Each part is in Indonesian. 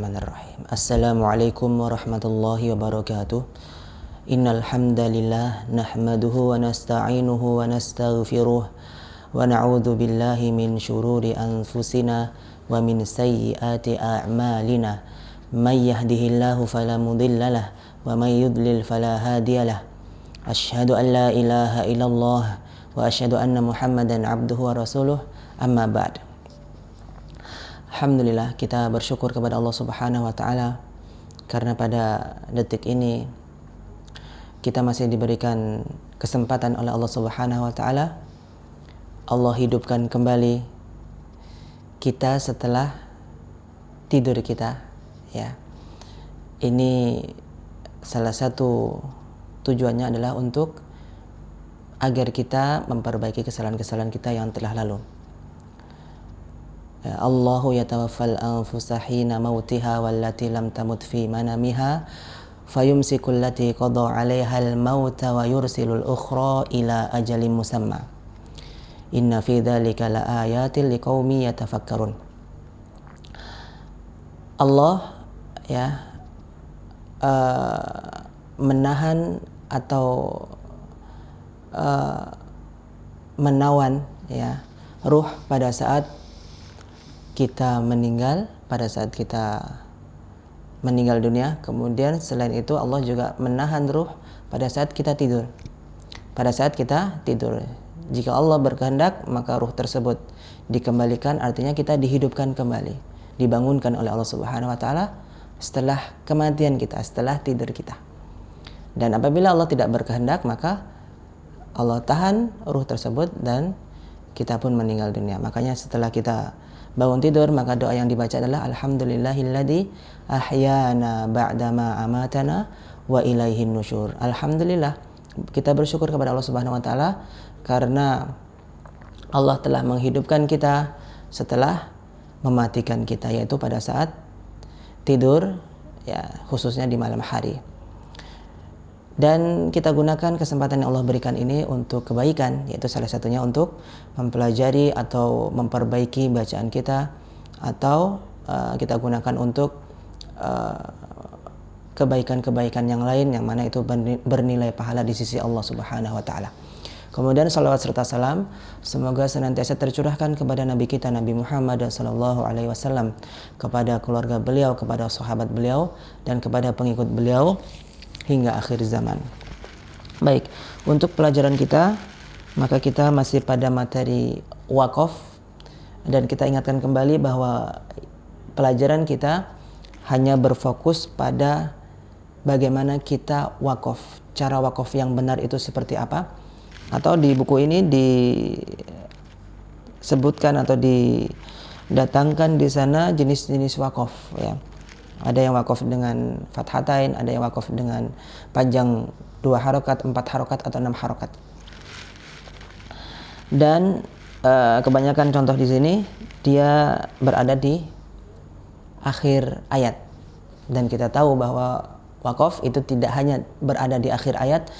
Bismillahirrahmanirrahim. Assalamualaikum warahmatullahi wabarakatuh. Innal hamdalillah nahmaduhu wa nasta'inuhu wa nastaghfiruh wa na'udzu billahi min syururi anfusina wa min sayyiati a'malina. May yahdihillahu fala mudhillalah wa may yudlil fala hadiyalah. Asyhadu an la ilaha illallah wa asyhadu anna Muhammadan abduhu wa rasuluh. Amma ba'd. Alhamdulillah, kita bersyukur kepada Allah Subhanahu wa taala karena pada detik ini kita masih diberikan kesempatan oleh Allah Subhanahu wa taala. Allah hidupkan kembali kita setelah tidur kita, ya. Ini salah satu tujuannya adalah untuk agar kita memperbaiki kesalahan-kesalahan kita yang telah lalu. Allahu yatawaffal anfusa hina mautiha wallati lam tamut fi manamiha fayumsikul lati qada 'alaihal mauta wa yursilul ukhra ila ajalin musamma. Inna fi dzalika laayatil liqaumi yatafakkarun. Allah menahan atau menawan ruh pada saat kita meninggal, pada saat kita meninggal dunia. Kemudian selain itu Allah juga menahan ruh pada saat kita tidur. Pada saat kita tidur, jika Allah berkehendak maka ruh tersebut dikembalikan, artinya kita dihidupkan kembali, dibangunkan oleh Allah Subhanahu wa taala setelah kematian kita, setelah tidur kita. Dan apabila Allah tidak berkehendak, maka Allah tahan ruh tersebut dan kita pun meninggal dunia. Makanya setelah kita bangun tidur, maka doa yang dibaca adalah alhamdulillahilladzi ahyana ba'dama amatana wa ilaihin nusyur. Alhamdulillah, kita bersyukur kepada Allah Subhanahu wa taala karena Allah telah menghidupkan kita setelah mematikan kita, yaitu pada saat tidur, khususnya di malam hari. Dan kita gunakan kesempatan yang Allah berikan ini untuk kebaikan, yaitu salah satunya untuk mempelajari atau memperbaiki bacaan kita, atau kita gunakan untuk kebaikan-kebaikan yang lain yang mana itu bernilai pahala di sisi Allah Subhanahu wa taala. Kemudian salawat serta salam semoga senantiasa tercurahkan kepada Nabi kita Nabi Muhammad sallallahu alaihi wasallam, kepada keluarga beliau, kepada sahabat beliau, dan kepada pengikut beliau hingga akhir zaman. Baik, untuk pelajaran kita, maka kita masih pada materi wakaf, dan kita ingatkan kembali bahwa pelajaran kita hanya berfokus pada bagaimana kita wakaf, cara wakaf yang benar itu seperti apa. Atau di buku ini disebutkan atau didatangkan di sana jenis-jenis wakaf, ya. Ada yang wakaf dengan fathatain, ada yang wakaf dengan panjang 2 harokat, 4 harokat, atau 6 harokat. Dan kebanyakan contoh di sini dia berada di akhir ayat. Dan kita tahu bahwa wakaf itu tidak hanya berada di akhir ayat,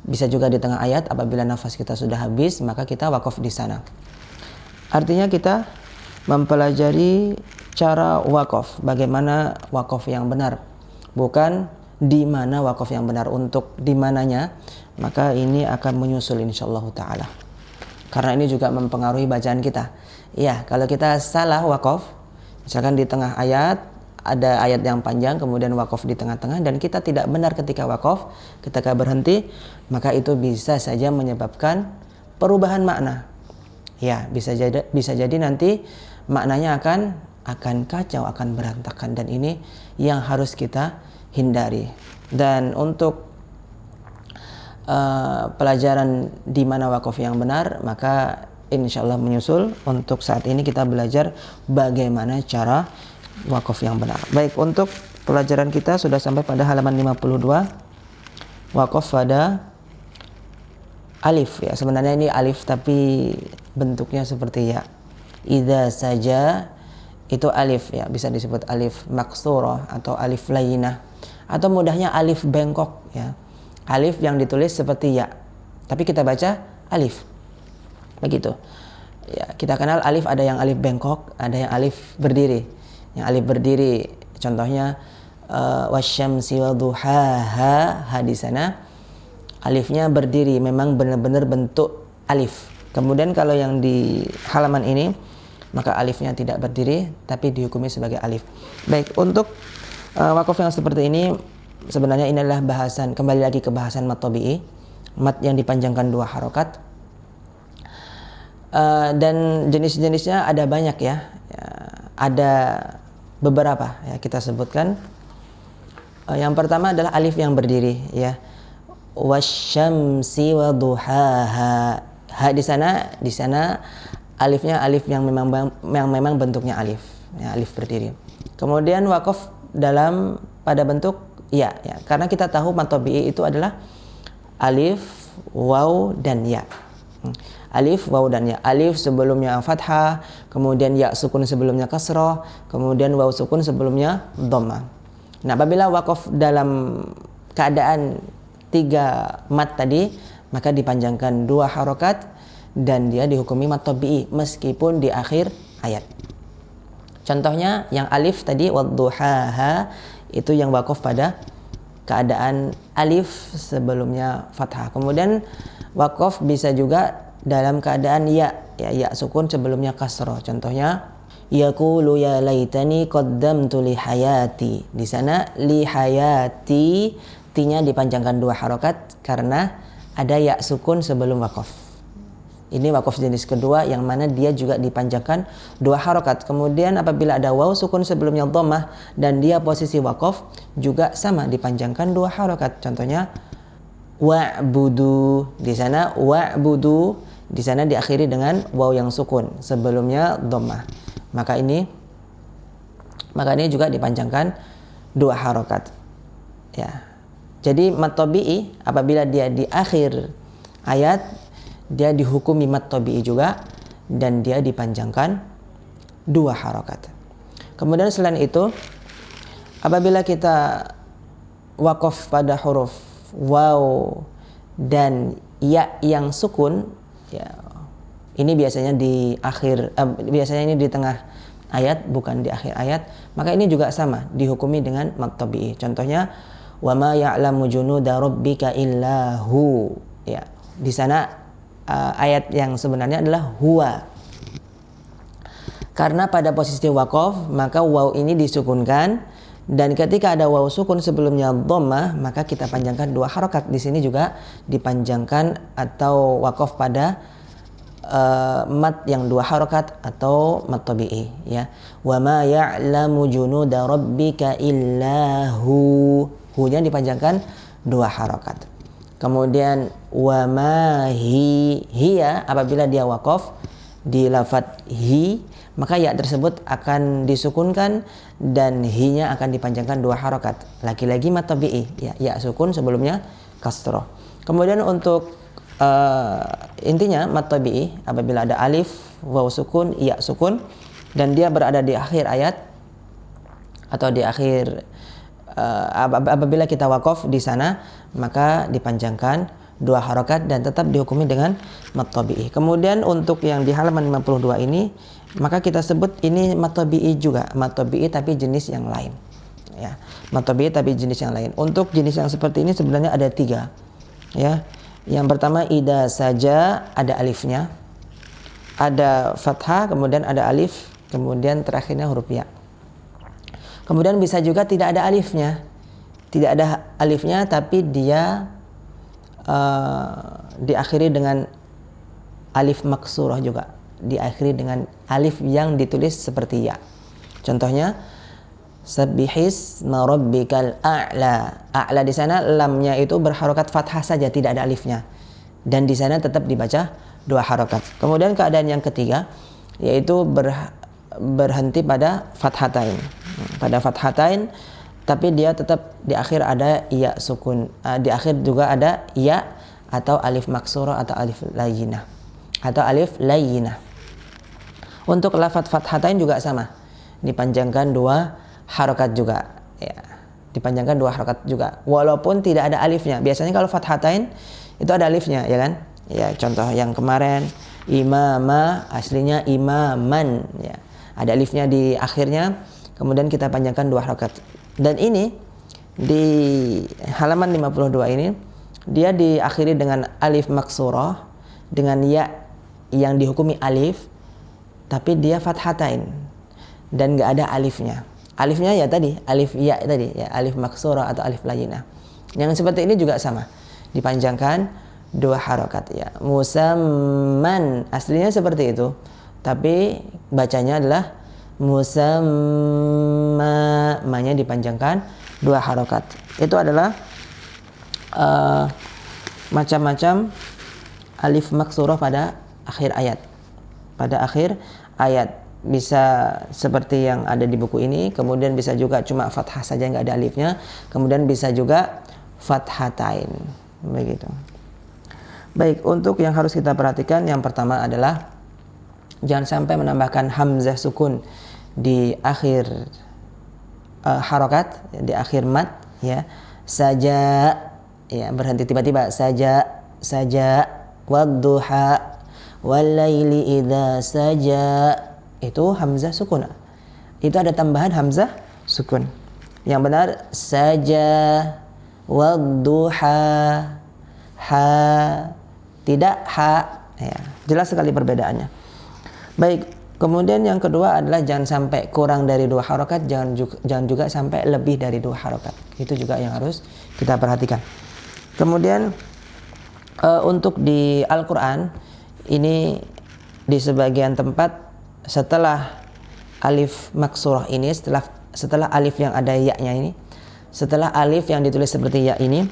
bisa juga di tengah ayat. Apabila nafas kita sudah habis, maka kita wakaf di sana. Artinya kita mempelajari cara wakaf, bagaimana wakaf yang benar, bukan di mana wakaf yang benar. Untuk di mananya, maka ini akan menyusul insyaallah taala, karena ini juga mempengaruhi bacaan kita. Ya, kalau kita salah wakaf, misalkan di tengah ayat ada ayat yang panjang, kemudian wakaf di tengah-tengah, dan kita tidak benar ketika wakaf, ketika berhenti, maka itu bisa saja menyebabkan perubahan makna. Ya, bisa jadi nanti maknanya akan kacau, akan berantakan, dan ini yang harus kita hindari. Dan untuk pelajaran di mana wakaf yang benar, maka insyaallah menyusul. Untuk saat ini kita belajar bagaimana cara wakaf yang benar. Baik, untuk pelajaran kita sudah sampai pada halaman 52, wakaf pada alif, ya. Sebenarnya ini alif tapi bentuknya seperti ya. Idza saja itu alif, ya, bisa disebut alif maksurah atau alif lainah, atau mudahnya alif bengkok, ya. Alif yang ditulis seperti ya, tapi kita baca alif. Begitu. Ya, kita kenal alif, ada yang alif bengkok, ada yang alif berdiri. Yang alif berdiri Contohnya wasyamsi wadhuhaha, di sana alifnya berdiri, memang benar-benar bentuk alif. Kemudian kalau yang di halaman ini maka alifnya tidak berdiri tapi dihukumi sebagai alif. Baik, untuk wakaf yang seperti ini sebenarnya ini adalah bahasan, kembali lagi ke bahasan mat tabi'i, mat yang dipanjangkan 2 harokat. Dan jenis-jenisnya ada banyak ya, ada beberapa ya kita sebutkan. Yang pertama adalah alif yang berdiri ya, wasyamsi wadhuhaha. Ha di sana alifnya alif yang memang bentuknya alif ya, alif berdiri. Kemudian wakaf pada bentuk ya, karena kita tahu mat tabi'i itu adalah alif, waw dan ya. Alif, waw dan ya. Alif sebelumnya fathah, kemudian ya sukun sebelumnya kasrah, kemudian waw sukun sebelumnya dhammah. Nah, apabila wakaf dalam keadaan 3 mat tadi, maka dipanjangkan 2 harokat dan dia dihukumi mat tabi'i meskipun di akhir ayat. Contohnya yang alif tadi wadduhaha, itu yang wakaf pada keadaan alif sebelumnya fathah. Kemudian wakaf bisa juga dalam keadaan ya sukun sebelumnya kasrah. Contohnya yaqulu ya laitani qaddamtu li hayati. Di sana li hayati, ti-nya dipanjangkan 2 harokat karena ada ya sukun sebelum wakaf. Ini wakaf jenis kedua yang mana dia juga dipanjangkan 2 harokat. Kemudian apabila ada waw sukun sebelumnya dhammah dan dia posisi wakaf juga sama dipanjangkan 2 harokat. Contohnya wa'budu, di sana wa'budu, di sana diakhiri dengan waw yang sukun sebelumnya dhammah. Maka ini juga dipanjangkan 2 harokat. Ya. Jadi mat tabi'i apabila dia di akhir ayat dia dihukumi mat tabi'i juga dan dia dipanjangkan 2 harokat. Kemudian selain itu apabila kita wakaf pada huruf waw dan ya yang sukun ya, ini biasanya di akhir biasanya ini di tengah ayat bukan di akhir ayat, maka ini juga sama dihukumi dengan mat tabi'i. Contohnya wa ma ya'lamu junuda rabbika illa hu ya, di sana ayat yang sebenarnya adalah huwa. Karena pada posisi wakaf maka waw ini disukunkan, dan ketika ada waw sukun sebelumnya dhammah maka kita panjangkan 2 harokat. Di sini juga dipanjangkan atau wakaf pada mat yang 2 harokat atau mat tabi'i ya. Wa ma ya'lamu junuda rabbika illa hu, hu-nya dipanjangkan 2 harokat. Kemudian wa ma hiya, apabila dia wakaf di lafadz hi maka ya tersebut akan disukunkan dan hi-nya akan dipanjangkan 2 harokat. Lagi-lagi mat tabi'i ya sukun sebelumnya kasrah. Kemudian untuk intinya mat tabi'i apabila ada alif, waw sukun, ya sukun dan dia berada di akhir ayat atau di akhir apabila kita wakaf di sana maka dipanjangkan 2 harokat dan tetap dihukumi dengan mat tabi'i. Kemudian untuk yang di halaman 52 ini maka kita sebut ini mat tabi'i juga, mat tabi'i tapi jenis yang lain ya, mat tabi'i tapi jenis yang lain. Untuk jenis yang seperti ini sebenarnya ada 3 ya. Yang pertama idza saja, ada alifnya, ada fathah, kemudian ada alif, kemudian terakhirnya huruf ya. Kemudian bisa juga tidak ada alifnya, tapi dia diakhiri dengan alif maksurah juga, diakhiri dengan alif yang ditulis seperti ya. Contohnya sabbihisma rabbikal a'la. A'la di sana lamnya itu berharokat fathah saja, tidak ada alifnya. Dan di sana tetap dibaca 2 harokat. Kemudian keadaan yang ketiga yaitu berhenti pada fathatain. Pada fathatain tapi dia tetap di akhir ada ya sukun. Di akhir juga ada ya atau alif maksurah atau alif layyinah. Untuk lafadz fathatain juga sama. Dipanjangkan 2 harokat juga ya, dipanjangkan 2 harokat juga walaupun tidak ada alifnya. Biasanya kalau fathatain itu ada alifnya ya kan ya. Contoh yang kemarin imama aslinya imaman ya, ada alifnya di akhirnya. kemudian kita panjangkan 2 harokat. Dan ini di halaman 52 ini dia diakhiri dengan alif maksurah, dengan ya yang dihukumi alif, tapi dia fathatain dan nggak ada alifnya. Alifnya ya tadi, alif ya tadi, ya alif maksurah atau alif layyinah. Yang seperti ini juga sama, dipanjangkan 2 harokat ya. Musamman, aslinya seperti itu, tapi bacanya adalah musamma, ma-nya dipanjangkan 2 harokat. Itu adalah macam-macam alif maksurah pada akhir ayat. Pada akhir ayat bisa seperti yang ada di buku ini, kemudian bisa juga cuma fathah saja nggak ada alifnya, kemudian bisa juga fathatain, begitu. Baik, untuk yang harus kita perhatikan yang pertama adalah jangan sampai menambahkan hamzah sukun di akhir harokat, di akhir mat ya. Saja ya, berhenti tiba-tiba, saja wadduha walaili idza saja, itu hamzah sukun. Itu ada tambahan hamzah sukun. Yang benar saja wadduha, ha, tidak ha ya. Jelas sekali perbedaannya. Baik, kemudian yang kedua adalah jangan sampai kurang dari 2 harokat, jangan juga sampai lebih dari 2 harokat. Itu juga yang harus kita perhatikan. Kemudian untuk di Al-Quran ini di sebagian tempat setelah alif maksurah ini, setelah alif yang ada ya-nya ini, setelah alif yang ditulis seperti ya ini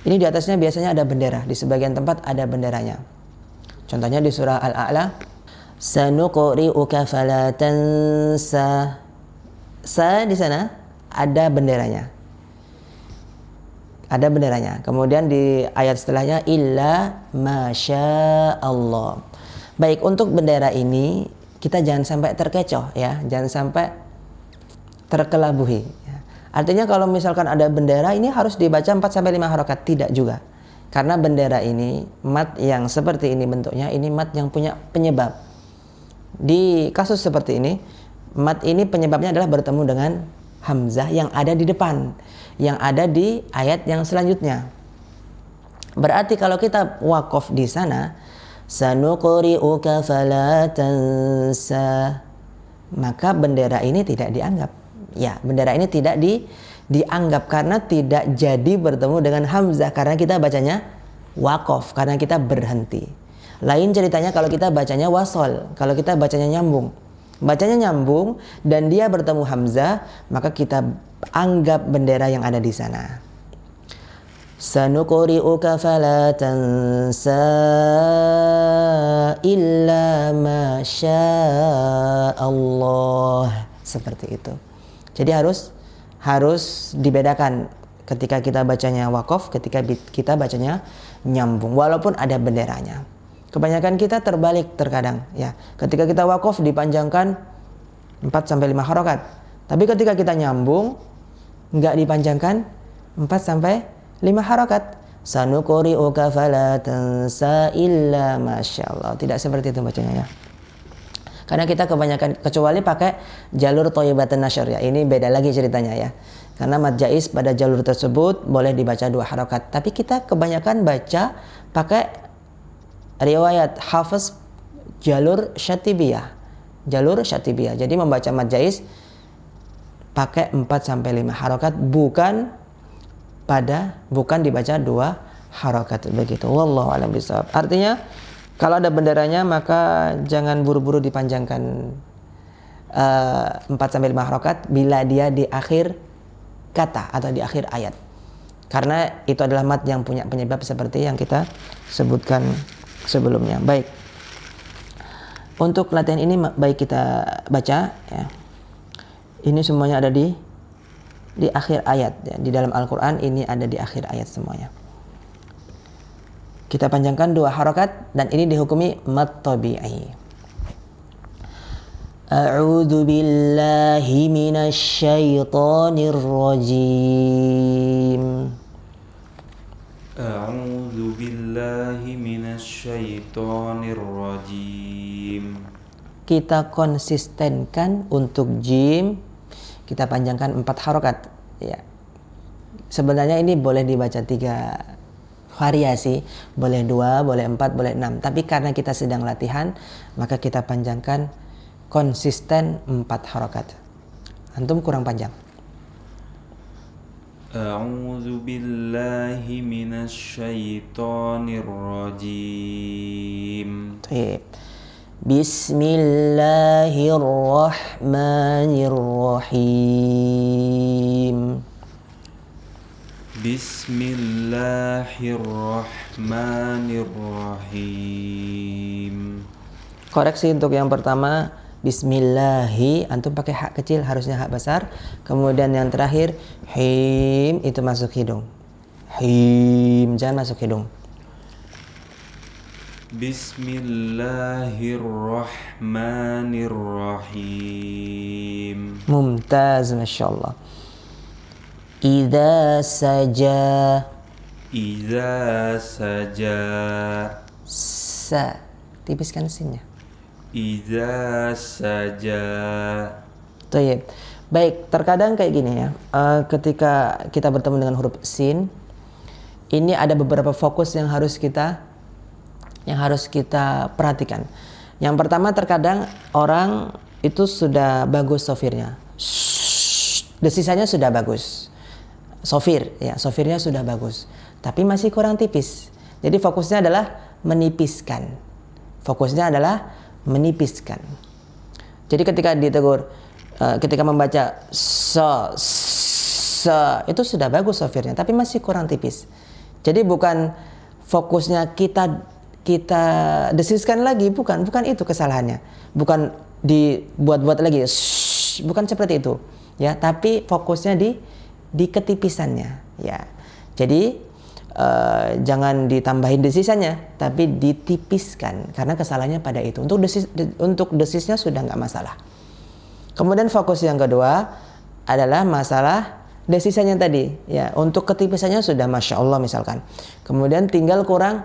di atasnya biasanya ada bendera. Di sebagian tempat ada benderanya. Contohnya di surah Al-A'la, sanuqri'uka fala tansa. Sa di sana ada benderanya. Ada benderanya. Kemudian di ayat setelahnya illa masya Allah. Baik, untuk bendera ini kita jangan sampai terkecoh ya, jangan sampai terkelabuhi. Artinya kalau misalkan ada bendera ini harus dibaca 4 sampai 5 harokat, tidak juga. Karena bendera ini mat yang seperti ini bentuknya, ini mat yang punya penyebab. Di kasus seperti ini, mat ini penyebabnya adalah bertemu dengan hamzah yang ada di depan, yang ada di ayat yang selanjutnya. Berarti kalau kita waqaf di sana, sanuqri'uka fala tansa, maka bendera ini tidak dianggap. Ya, bendera ini tidak dianggap karena tidak jadi bertemu dengan hamzah, karena kita bacanya waqaf, karena kita berhenti. Lain ceritanya kalau kita bacanya wasol, kalau kita bacanya nyambung. Bacanya nyambung dan dia bertemu hamzah, maka kita anggap bendera yang ada di sana. Sanuqri'uka fala tansa illa ma syaa Allah. Seperti itu. Jadi harus dibedakan ketika kita bacanya waqaf, ketika kita bacanya nyambung walaupun ada benderanya. Kebanyakan kita terbalik terkadang ya. Ketika kita waqaf dipanjangkan 4 sampai 5 harokat. Tapi ketika kita nyambung enggak dipanjangkan 4 sampai 5 harokat. Sanuqri'uka fala tansa illa masyaallah. Tidak seperti itu bacanya ya. Karena kita kebanyakan, kecuali pakai jalur Thayyibatun Nashr ya. Ini beda lagi ceritanya ya. Karena mad jaiz pada jalur tersebut boleh dibaca 2 harokat. Tapi kita kebanyakan baca pakai riwayat Hafiz jalur Syatibiyah. Jalur Syatibiyah. Jadi membaca mad jaiz pakai 4 sampai 5 harokat, bukan dibaca 2 harokat begitu. Wallahu a'lam bishawab. Artinya kalau ada benderanya maka jangan buru-buru dipanjangkan 4 sampai 5 harokat bila dia di akhir kata atau di akhir ayat. Karena itu adalah mat yang punya penyebab seperti yang kita sebutkan sebelumnya. Baik. Untuk latihan ini baik kita baca ya. Ini semuanya ada di akhir ayat ya. Di dalam Al-Qur'an ini ada di akhir ayat semuanya. Kita panjangkan 2 harokat dan ini dihukumi mad tabi'i. A'udzu billahi minasy syaithanir rajim. A'udzu billahi minasy syaithanir rajim. Kita konsistenkan untuk jim, kita panjangkan 4 harokat. Ya. Sebenarnya ini boleh dibaca 3 variasi, boleh 2, boleh 4, boleh 6. Tapi karena kita sedang latihan, maka kita panjangkan konsisten 4 harokat. Antum kurang panjang. A'udzu billahi minasyaitonir rajim. Baik. Bismillahirrahmanirrahim. Bismillahirrahmanirrahim. Koreksi untuk yang pertama, Bismillahi, antum pakai hak kecil, harusnya hak besar. Kemudian yang terakhir, him, itu masuk hidung. Him, jangan masuk hidung. Bismillahirrahmanirrahim. Mumtaz, Masya Allah. Idza saja. Idza saja. Sa, tipiskan sinnya. Idza saja. Baik. Baik, terkadang kayak gini ya. Ketika kita bertemu dengan huruf sin, ini ada beberapa fokus yang harus kita perhatikan. Yang pertama, terkadang orang itu sudah bagus sofirnya. Desisanya sudah bagus. Sofirnya sudah bagus. Tapi masih kurang tipis. Jadi fokusnya adalah menipiskan. Jadi ketika ditegur, ketika membaca itu sudah bagus sofirnya, tapi masih kurang tipis. Jadi bukan fokusnya kita desiskan lagi, bukan itu kesalahannya. Bukan dibuat-buat lagi, bukan seperti itu. Ya, tapi fokusnya di ketipisannya. Ya, jadi jangan ditambahin desisannya, tapi ditipiskan karena kesalahannya pada itu. Untuk desisnya sudah nggak masalah. Kemudian fokus yang kedua adalah masalah desisannya tadi. Ya, untuk ketipisannya sudah masya Allah misalkan. Kemudian tinggal kurang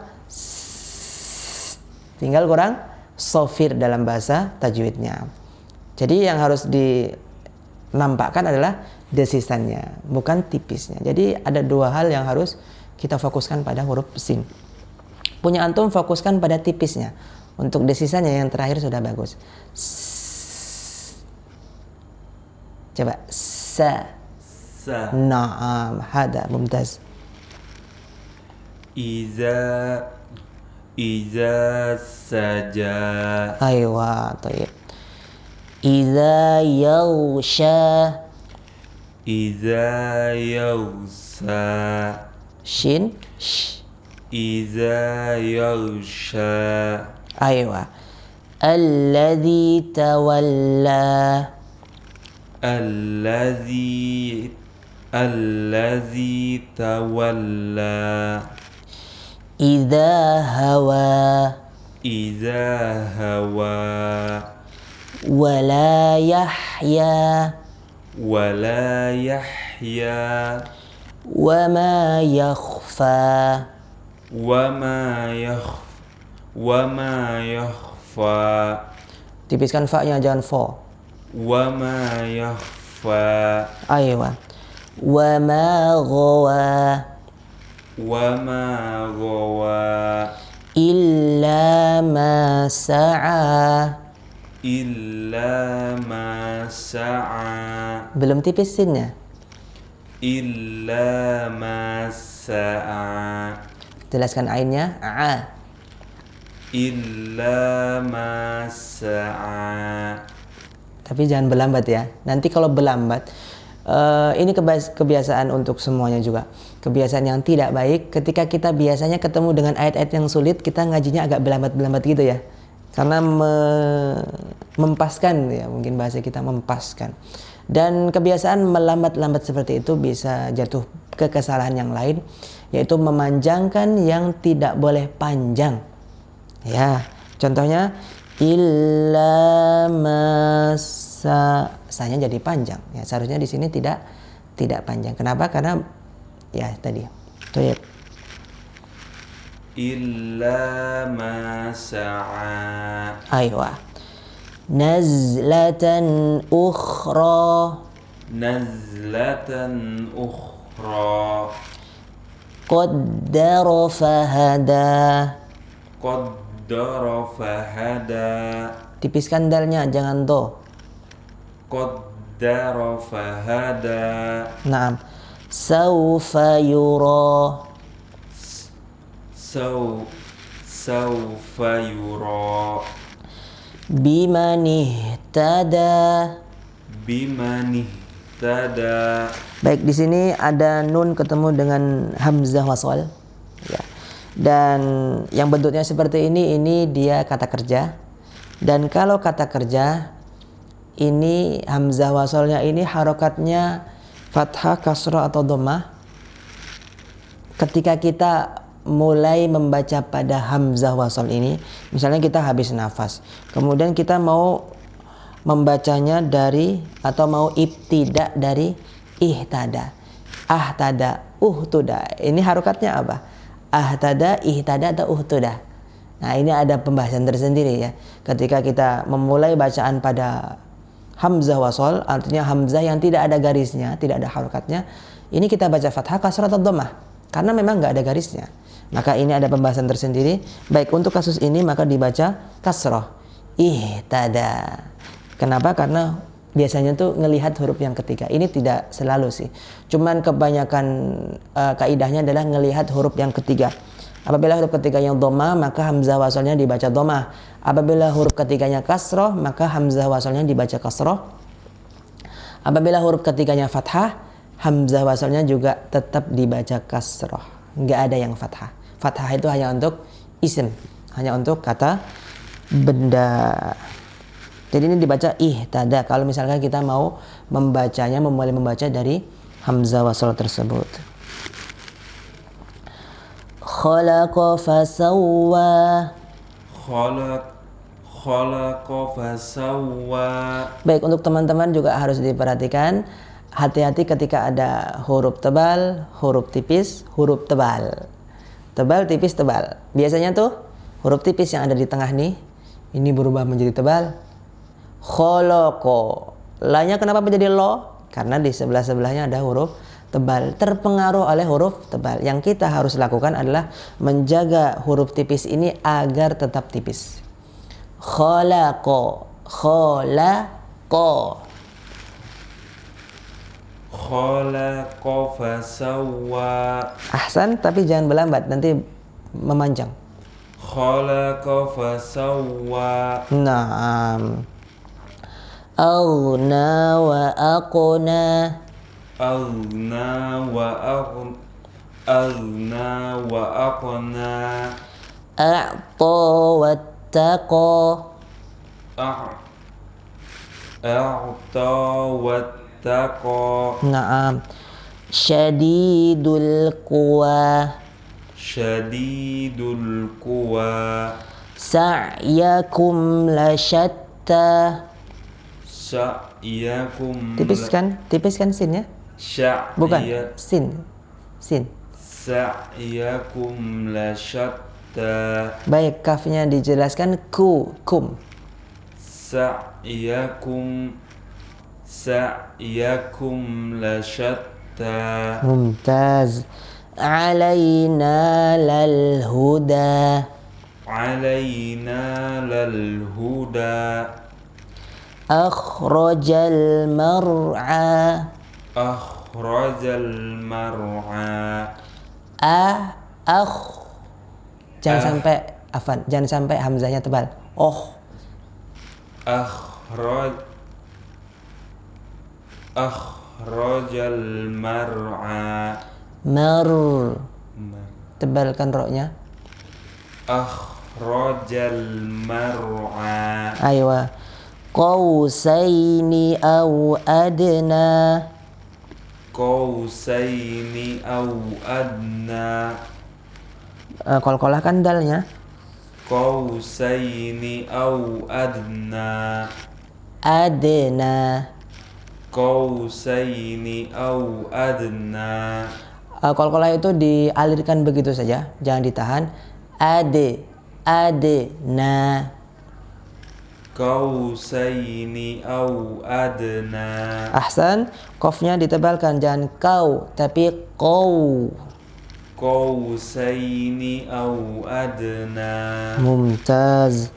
sofir dalam bahasa tajwidnya. Jadi yang harus dinampakkan adalah desisannya, bukan tipisnya. Jadi ada 2 hal yang harus kita fokuskan pada huruf sin. Punya antum fokuskan pada tipisnya. Untuk desisannya yang terakhir sudah bagus. Coba sa. Naam, hada mumtaz. Iza saja. Aywa, tayyib. Iza yausha. Iza yausa. Shin. Iza yausha. Aywa. Alladhi tawalla. Alladhi tawalla. Idza hawa. Wala yahya. Wama yakhfa. Wama yakhfa. Tipiskan fa-nya, jangan fo. Wama yakhfa. Aywa. Wama ghawa. Illa ma sa'a. Belum tipis sinnya. Illa ma sa'a. Jelaskan ainnya. Illa ma sa'a. Tapi jangan berlambat ya. Nanti kalau berlambat, ini kebiasaan untuk semuanya juga. Kebiasaan yang tidak baik ketika kita biasanya ketemu dengan ayat-ayat yang sulit, kita ngajinya agak berlambat-berlambat gitu ya. Karena mempaskan ya, mungkin bahasa kita mempaskan. Dan kebiasaan melambat-lambat seperti itu bisa jatuh ke kesalahan yang lain, yaitu memanjangkan yang tidak boleh panjang. Ya, contohnya illa masanya jadi panjang. Ya, seharusnya di sini tidak panjang. Kenapa? Karena ya tadi. Tuyib. Illa masa'a. Aywa. Nazlatan ukhra. nazlatan ukhra qaddara fahada. qaddara fahada Tipiskan dalnya, jangan do. qaddara fahada Naam. Saufa yura. Sawfa yura Biman ihtada. biman ihtada. Baik, di sini ada nun ketemu dengan hamzah wasal. Ya. Dan yang bentuknya seperti ini dia kata kerja. Dan kalau kata kerja, ini hamzah wasalnya ini harokatnya fathah, kasrah atau dhammah. Ketika kita mulai membaca pada hamzah wasal ini, misalnya kita habis nafas, kemudian kita mau membacanya dari atau mau ibtida dari ihtada, ahtada, uhtuda. Ini harokatnya apa? Ahtada, ihtada atau uhtuda. Nah, ini ada pembahasan tersendiri ya. Ketika kita memulai bacaan pada hamzah wasal, artinya hamzah yang tidak ada garisnya, tidak ada harokatnya, ini kita baca fathah, kasrah atau dhammah karena memang nggak ada garisnya. Maka ini ada pembahasan tersendiri. Baik, untuk kasus ini maka dibaca kasrah, ihtada. Kenapa? Karena biasanya tuh ngelihat huruf yang ketiga. Ini tidak selalu sih. Cuman kebanyakan kaidahnya adalah ngelihat huruf yang ketiga. Apabila huruf ketiganya dhammah, maka hamzah wasalnya dibaca dhammah. Apabila huruf ketiganya kasrah, maka hamzah wasalnya dibaca kasrah. Apabila huruf ketiganya fathah, hamzah wasalnya juga tetap dibaca kasrah. Nggak ada yang fathah. Fathah itu hanya untuk isim, hanya untuk kata benda. Jadi ini dibaca ihtada kalau misalkan kita mau membacanya, memulai membaca dari hamzah wasal tersebut. Khalaqa fasawwa. Khalaqa fasawwa. Baik, untuk teman-teman juga harus diperhatikan, hati-hati ketika ada huruf tebal, huruf tipis, huruf tebal. Tebal, tipis, tebal. Biasanya tuh huruf tipis yang ada di tengah nih, ini berubah menjadi tebal. Khalaqa. La-nya kenapa menjadi lo? Karena di sebelah-sebelahnya ada huruf tebal, terpengaruh oleh huruf tebal. Yang kita harus lakukan adalah menjaga huruf tipis ini agar tetap tipis. Khalaqa, khalaqa. Khalaqa fasawwa. Ahsan, tapi jangan berlambat, nanti memanjang. Khalaqa fasawwa. Naam. Aghna wa aqna. Aghna wa aqna. Aghna wa aqna. A'ta wattaqa. A'ta wattaqa. Naam. Syadidul quwa. Syadidul quwa. Sa'yakum lasyatta. Sa'yakum Tipiskan sin ya? Bukan, sin. Sa'yakum lasyatta. Baik, kafnya dijelaskan kum. Sa'yakum lasyatta. Mumtaz. Alaina lal huda. Alaina lal huda. Akhrajal mar'a. Akhrajal mar'a. Jangan sampai afan, jangan sampai hamzahnya tebal. Akhrajal mar'a. Tebalkan ro-nya. Akhrajal mar'a. Aywa. Qausaini au adna. Qausaini au adna. Qalqalah kan dalnya. Qausaini au adna. Adna. Qausaini au adna. Qalqalah itu dialirkan begitu saja, jangan ditahan. Adna. Qausaini au adna. Ahsan, qafnya ditebalkan, jangan kau tapi qau. Qausaini au adna. Mumtaz.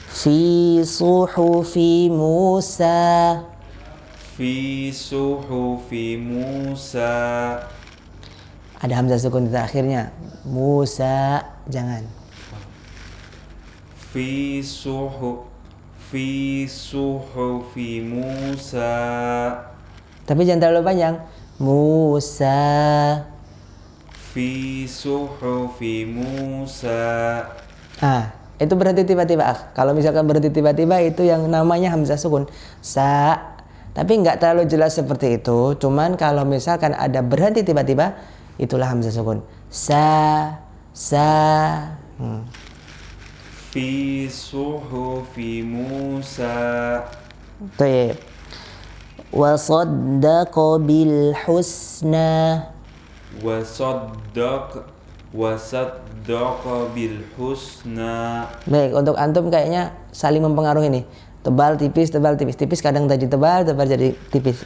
Fi suhufi Musa. Fi suhufi Musa. Ada hamzah sukun di akhirnya. Musa, jangan. Fi suhufi Musa. Tapi jangan terlalu panjang. Musa. Fi suhufi Musa. Itu berhenti tiba-tiba. Kalau misalkan berhenti tiba-tiba itu yang namanya hamzah sukun. Sa. Tapi nggak terlalu jelas seperti itu. Cuman kalau misalkan ada berhenti tiba-tiba, itulah hamzah sukun. Sa. Fi suhufi Musa. Baik. Wa saddaqa bil husna. Wa saddaqa bil husna. Baik, untuk antum kayaknya saling mempengaruhi nih. Tebal, tipis, tebal, tipis. Tipis kadang jadi tebal jadi tipis.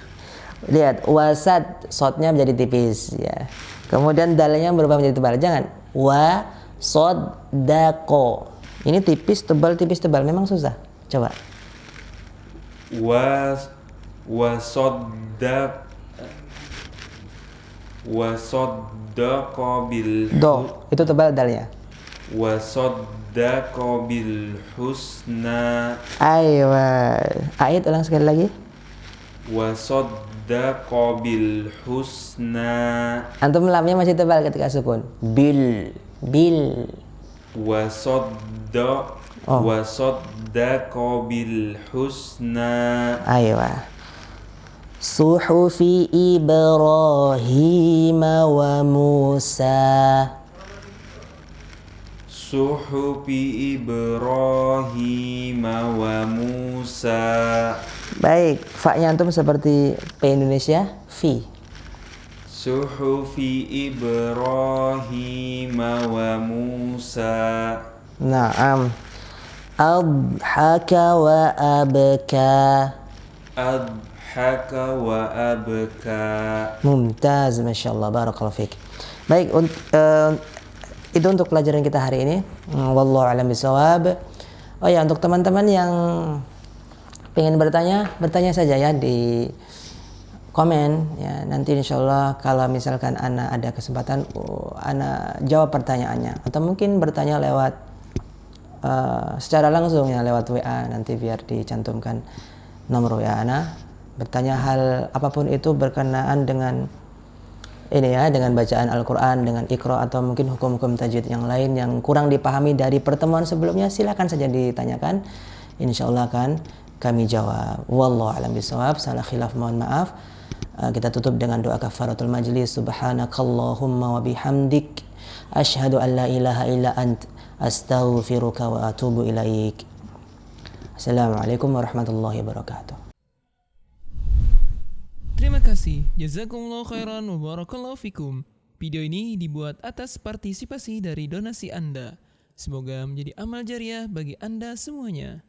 Lihat, wasad, sodnya menjadi tipis ya. Kemudian dalnya berubah menjadi tebal. Jangan. Wa saddaqo. Ini tipis, tebal, tipis, tebal. Memang susah. Coba. Wa saddaqa bil Do, itu tebal dalnya. Wa saddaqa bil husna. Aywa. Ayat ulang sekali lagi. Wa saddaqa bil husna. Antum lamnya masih tebal ketika sukun. Bil. Wa saddaqa bil husna. Aywa. Suhufi Ibrahim wa Musa. Suhufi Ibrahim wa Musa. Baik, fa-nya antum seperti P Indonesia, fi. Suhufi Ibrahim wa Musa. Naam. Adhaka wa abka. Adhaka wa abka. Mumtaz, Masya Allah, barakallahu fiik. Baik, itu untuk pelajaran kita hari ini. Wallahu a'lam bishawab. Oh ya, untuk teman-teman yang pengen bertanya saja ya di komen ya. Nanti insyaallah kalau misalkan ana ada kesempatan, ana jawab pertanyaannya. Atau mungkin bertanya lewat secara langsung ya, lewat WA, nanti biar dicantumkan nomor WA ana. Bertanya hal apapun itu berkenaan dengan ini ya, dengan bacaan Al-Quran, dengan Iqra, atau mungkin hukum-hukum tajwid yang lain yang kurang dipahami dari pertemuan sebelumnya, silakan saja ditanyakan. Insyaallah akan kami jawab. Wallahu a'lam bishawab. Salah khilaf mohon maaf. Kita tutup dengan doa kafaratul majlis. Subhanakallahumma wa bihamdik, asyhadu an la ilaha illa ant, astaghfiruka wa atubu ilaik. Assalamualaikum warahmatullahi wabarakatuh. Terima kasih. Jazakumullah khairan wa barakallahu fikum. Video ini dibuat atas partisipasi dari donasi Anda. Semoga menjadi amal jariah bagi Anda semuanya.